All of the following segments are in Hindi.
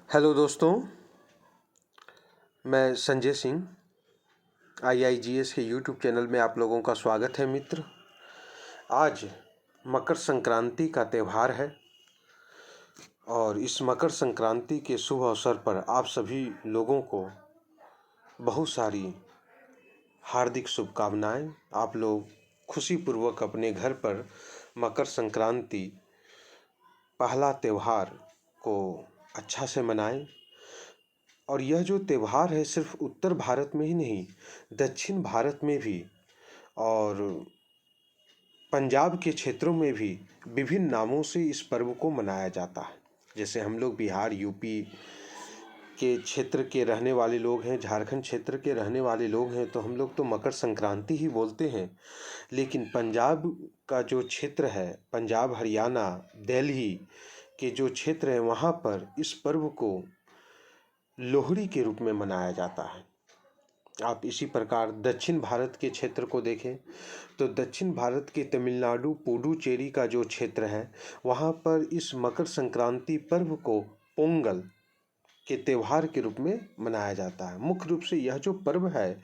हेलो दोस्तों, मैं संजय सिंह IIGS के यूट्यूब चैनल में आप लोगों का स्वागत है। मित्र, आज मकर संक्रांति का त्यौहार है और इस मकर संक्रांति के शुभ अवसर पर आप सभी लोगों को बहुत सारी हार्दिक शुभकामनाएं। आप लोग खुशीपूर्वक अपने घर पर मकर संक्रांति पहला त्यौहार को अच्छा से मनाएं। और यह जो त्यौहार है सिर्फ उत्तर भारत में ही नहीं, दक्षिण भारत में भी और पंजाब के क्षेत्रों में भी विभिन्न नामों से इस पर्व को मनाया जाता है। जैसे हम लोग बिहार, यूपी के क्षेत्र के रहने वाले लोग हैं, झारखंड क्षेत्र के रहने वाले लोग हैं, तो हम लोग तो मकर संक्रांति ही बोलते हैं। लेकिन पंजाब का जो क्षेत्र है, पंजाब, हरियाणा, दिल्ली के जो क्षेत्र हैं, वहाँ पर इस पर्व को लोहड़ी के रूप में मनाया जाता है। आप इसी प्रकार दक्षिण भारत के क्षेत्र को देखें तो दक्षिण भारत के तमिलनाडु, पुडुचेरी का जो क्षेत्र है, वहाँ पर इस मकर संक्रांति पर्व को पोंगल के त्यौहार के रूप में मनाया जाता है। मुख्य रूप से यह जो पर्व है,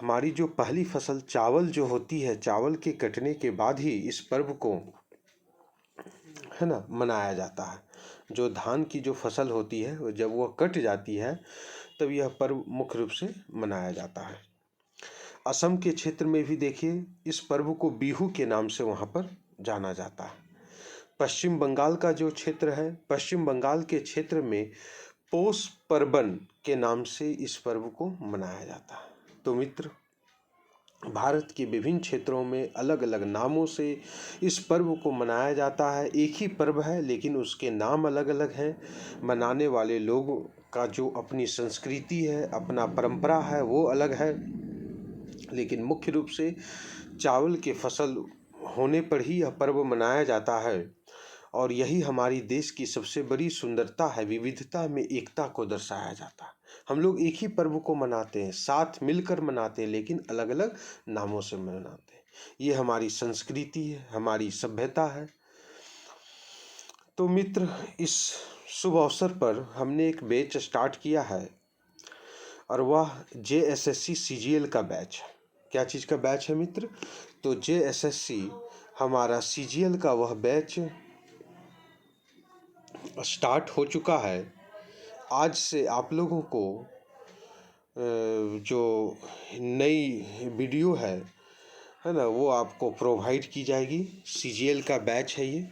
हमारी जो पहली फसल चावल जो होती है, चावल के कटने के बाद ही इस पर्व को मनाया जाता है। जो धान की जो फसल होती है, जब वह कट जाती है तब यह पर्व मुख्य रूप से मनाया जाता है। असम के क्षेत्र में भी देखिए, इस पर्व को बिहू के नाम से वहाँ पर जाना जाता है। पश्चिम बंगाल का जो क्षेत्र है, पश्चिम बंगाल के क्षेत्र में पोष पर्बन के नाम से इस पर्व को मनाया जाता है। तो मित्र, भारत के विभिन्न क्षेत्रों में अलग अलग नामों से इस पर्व को मनाया जाता है। एक ही पर्व है लेकिन उसके नाम अलग अलग हैं। मनाने वाले लोगों का जो अपनी संस्कृति है, अपना परंपरा है, वो अलग है। लेकिन मुख्य रूप से चावल के फसल होने पर ही यह पर्व मनाया जाता है। और यही हमारी देश की सबसे बड़ी सुंदरता है, विविधता में एकता को दर्शाया जाता है। हम लोग एक ही पर्व को मनाते हैं, साथ मिलकर मनाते हैं, लेकिन अलग अलग नामों से मनाते हैं। ये हमारी संस्कृति है, हमारी सभ्यता है। तो मित्र, इस शुभ अवसर पर हमने एक बैच स्टार्ट किया है और वह JSSC CGL का बैच है। क्या चीज़ का बैच है मित्र? तो JSSC हमारा CGL का वह बैच स्टार्ट हो चुका है। आज से आप लोगों को जो नई वीडियो है ना, वो आपको प्रोवाइड की जाएगी। CGL का बैच है ये।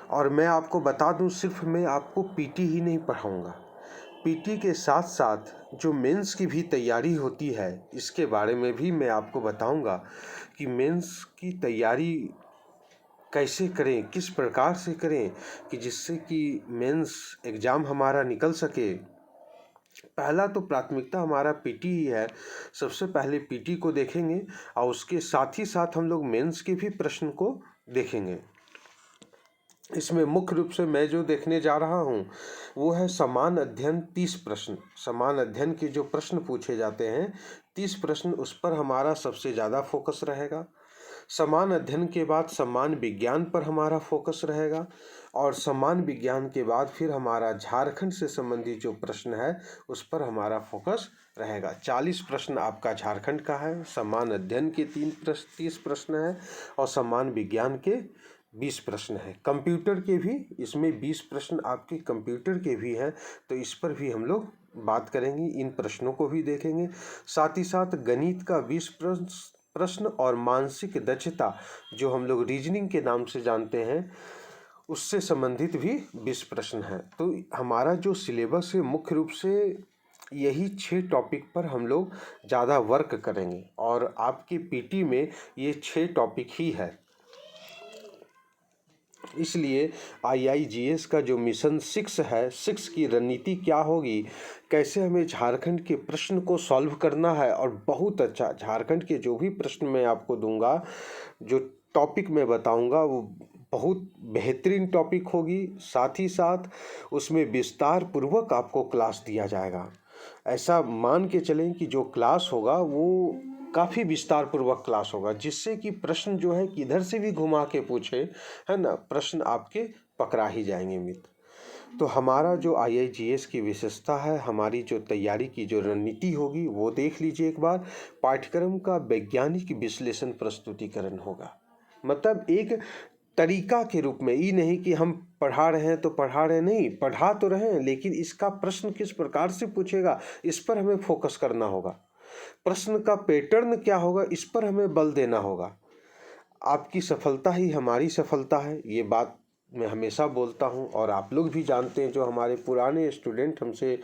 और मैं आपको बता दूं, सिर्फ मैं आपको PT ही नहीं पढ़ाऊंगा, PT के साथ साथ जो मेंस की भी तैयारी होती है, इसके बारे में भी मैं आपको बताऊंगा कि मेंस की तैयारी कैसे करें, किस प्रकार से करें कि जिससे कि मेंस एग्ज़ाम हमारा निकल सके। पहला तो प्राथमिकता हमारा PT ही है। सबसे पहले PT को देखेंगे और उसके साथ ही साथ हम लोग मेंस के भी प्रश्न को देखेंगे। इसमें मुख्य रूप से मैं जो देखने जा रहा हूँ वो है समान अध्ययन 30 प्रश्न। समान अध्ययन के जो प्रश्न पूछे जाते हैं 30 प्रश्न, उस पर हमारा सबसे ज़्यादा फोकस रहेगा। समान अध्ययन के बाद समान विज्ञान पर हमारा फोकस रहेगा और समान विज्ञान के बाद फिर हमारा झारखंड से संबंधित जो प्रश्न है उस पर हमारा फोकस रहेगा। 40 प्रश्न आपका झारखंड का है, समान अध्ययन के 30 प्रश्न है और समान विज्ञान के 20 प्रश्न हैं। कंप्यूटर के भी इसमें 20 प्रश्न आपके कंप्यूटर के भी हैं, तो इस पर भी हम लोग बात करेंगे, इन प्रश्नों को भी देखेंगे। साथ ही साथ गणित का 20 प्रश्न और मानसिक दक्षता जो हम लोग रीजनिंग के नाम से जानते हैं, उससे संबंधित भी 20 प्रश्न हैं। तो हमारा जो सिलेबस है मुख्य रूप से यही 6 टॉपिक पर हम लोग ज़्यादा वर्क करेंगे और आपके PT में ये 6 टॉपिक ही है। इसलिए IIGS का जो मिशन 6 है, 6 की रणनीति क्या होगी, कैसे हमें झारखंड के प्रश्न को सॉल्व करना है, और बहुत अच्छा झारखंड के जो भी प्रश्न मैं आपको दूंगा, जो टॉपिक मैं बताऊंगा वो बहुत बेहतरीन टॉपिक होगी। साथ ही साथ उसमें विस्तार पूर्वक आपको क्लास दिया जाएगा। ऐसा मान के चलें कि जो क्लास होगा वो काफ़ी विस्तार पूर्वक क्लास होगा, जिससे कि प्रश्न जो है किधर से भी घुमा के पूछे, है ना, प्रश्न आपके पकड़ा ही जाएंगे मित्र। तो हमारा जो IIGS की विशेषता है, हमारी जो तैयारी की जो रणनीति होगी वो देख लीजिए एक बार। पाठ्यक्रम का वैज्ञानिक विश्लेषण प्रस्तुतिकरण होगा, मतलब एक तरीका के रूप में। ये नहीं कि हम पढ़ा रहे हैं तो पढ़ा रहे, नहीं, पढ़ा तो रहे हैं, लेकिन इसका प्रश्न किस प्रकार से पूछेगा इस पर हमें फोकस करना होगा। प्रश्न का पैटर्न क्या होगा इस पर हमें बल देना होगा। आपकी सफलता ही हमारी सफलता है, ये बात मैं हमेशा बोलता हूँ, और आप लोग भी जानते हैं, जो हमारे पुराने स्टूडेंट हमसे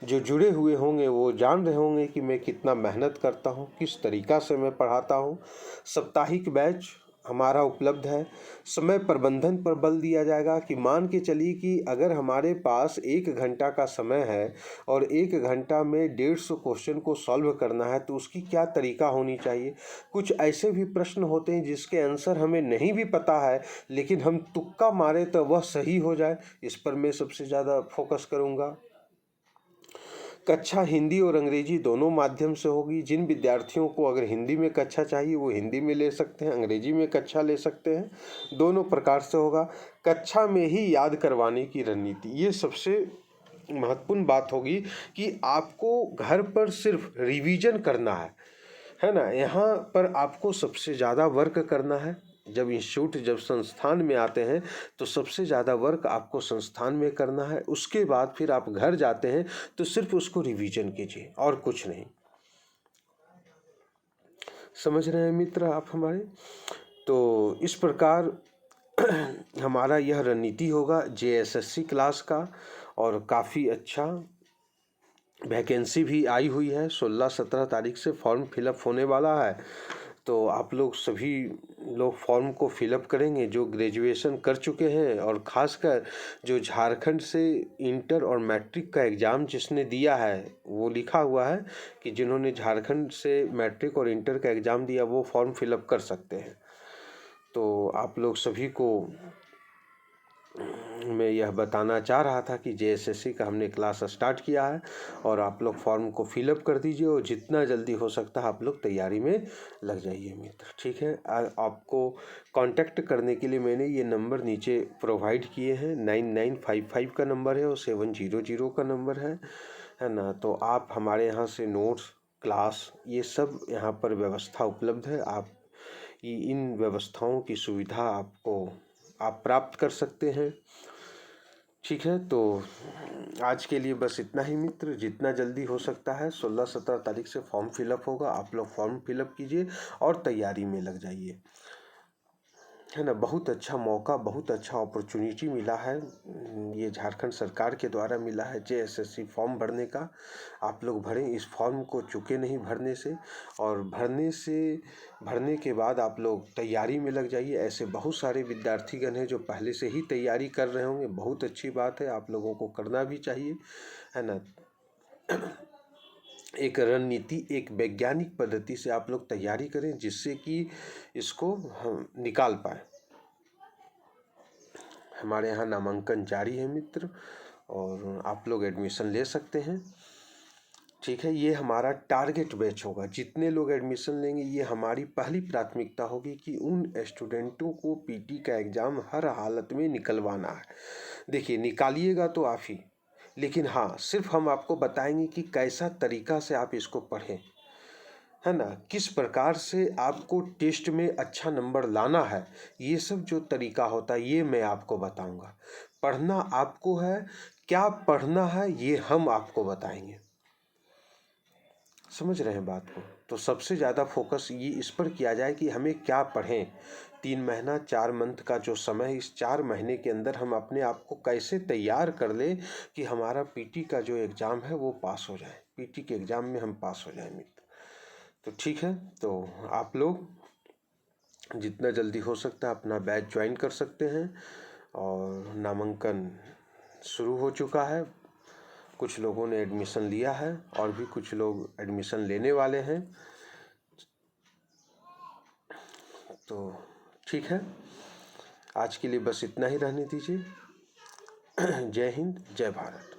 जो जुड़े हुए होंगे वो जान रहे होंगे कि मैं कितना मेहनत करता हूँ, किस तरीक़ा से मैं पढ़ाता हूँ। साप्ताहिक बैच हमारा उपलब्ध है। समय प्रबंधन पर बल दिया जाएगा कि मान के चलिए कि अगर हमारे पास 1 घंटा का समय है और 1 घंटा में 150 क्वेश्चन को सॉल्व करना है, तो उसकी क्या तरीका होनी चाहिए। कुछ ऐसे भी प्रश्न होते हैं जिसके आंसर हमें नहीं भी पता है, लेकिन हम तुक्का मारे तो वह सही हो जाए, इस पर मैं सबसे ज़्यादा फोकस करूँगा। कक्षा हिंदी और अंग्रेजी दोनों माध्यम से होगी। जिन विद्यार्थियों को अगर हिंदी में कक्षा चाहिए वो हिंदी में ले सकते हैं, अंग्रेजी में कक्षा ले सकते हैं, दोनों प्रकार से होगा। कक्षा में ही याद करवाने की रणनीति, ये सबसे महत्वपूर्ण बात होगी कि आपको घर पर सिर्फ रिवीजन करना है ना। यहाँ पर आपको सबसे ज़्यादा वर्क करना है। जब इंस्टीट्यूट, जब संस्थान में आते हैं तो सबसे ज़्यादा वर्क आपको संस्थान में करना है। उसके बाद फिर आप घर जाते हैं तो सिर्फ उसको रिवीजन कीजिए और कुछ नहीं। समझ रहे हैं मित्र आप हमारे? तो इस प्रकार हमारा यह रणनीति होगा JSSC क्लास का, और काफ़ी अच्छा वैकेंसी भी आई हुई है। 16-17 तारीख से फॉर्म फिलअप होने वाला है, तो आप लोग सभी लोग फॉर्म को फिलअप करेंगे जो ग्रेजुएशन कर चुके हैं, और ख़ासकर जो झारखंड से इंटर और मैट्रिक का एग्ज़ाम जिसने दिया है, वो लिखा हुआ है कि जिन्होंने झारखंड से मैट्रिक और इंटर का एग्ज़ाम दिया वो फॉर्म फिलअप कर सकते हैं। तो आप लोग सभी को मैं यह बताना चाह रहा था कि JSSC का हमने क्लास स्टार्ट किया है, और आप लोग फॉर्म को फिलअप कर दीजिए, और जितना जल्दी हो सकता है आप लोग तैयारी में लग जाइए मित्र, ठीक है। आपको कांटेक्ट करने के लिए मैंने ये नंबर नीचे प्रोवाइड किए हैं। 9955 का नंबर है और 700 का नंबर है ना। तो आप हमारे यहाँ से नोट्स, क्लास, ये सब यहाँ पर व्यवस्था उपलब्ध है। आप इन व्यवस्थाओं की सुविधा आप प्राप्त कर सकते हैं, ठीक है। तो आज के लिए बस इतना ही मित्र। जितना जल्दी हो सकता है 16-17 तारीख से फॉर्म फिलअप होगा, आप लोग फॉर्म फिलअप कीजिए और तैयारी में लग जाइए, है ना। बहुत अच्छा मौका, बहुत अच्छा अपॉर्चुनिटी मिला है, ये झारखंड सरकार के द्वारा मिला है JSSC फॉर्म भरने का। आप लोग भरें, इस फॉर्म को चूके नहीं भरने से, और भरने के बाद आप लोग तैयारी में लग जाइए। ऐसे बहुत सारे विद्यार्थीगण हैं जो पहले से ही तैयारी कर रहे होंगे, बहुत अच्छी बात है, आप लोगों को करना भी चाहिए, है ना। एक रणनीति, एक वैज्ञानिक पद्धति से आप लोग तैयारी करें, जिससे कि इसको हम निकाल पाए। हमारे यहाँ नामांकन जारी है मित्र, और आप लोग एडमिशन ले सकते हैं, ठीक है। ये हमारा टारगेट बैच होगा। जितने लोग एडमिशन लेंगे, ये हमारी पहली प्राथमिकता होगी कि उन स्टूडेंटों को PT का एग्ज़ाम हर हालत में निकलवाना है। देखिए, निकालिएगा तो आप ही, लेकिन हाँ, सिर्फ हम आपको बताएंगे कि कैसा तरीका से आप इसको पढ़ें, है ना। किस प्रकार से आपको टेस्ट में अच्छा नंबर लाना है, ये सब जो तरीका होता है ये मैं आपको बताऊंगा। पढ़ना आपको है, क्या पढ़ना है ये हम आपको बताएंगे। समझ रहे हैं बात को? तो सबसे ज़्यादा फोकस ये इस पर किया जाए कि हमें क्या पढ़ें। 3 महीना 4 मंथ का जो समय है, इस 4 महीने के अंदर हम अपने आप को कैसे तैयार कर लें कि हमारा PT का जो एग्ज़ाम है वो पास हो जाए, PT के एग्ज़ाम में हम पास हो जाए मित्र। तो ठीक है, तो आप लोग जितना जल्दी हो सकता है अपना बैच ज्वाइन कर सकते हैं, और नामांकन शुरू हो चुका है। कुछ लोगों ने एडमिशन लिया है और भी कुछ लोग एडमिशन लेने वाले हैं। तो ठीक है, आज के लिए बस इतना ही रहने दीजिए। जय हिंद, जय भारत।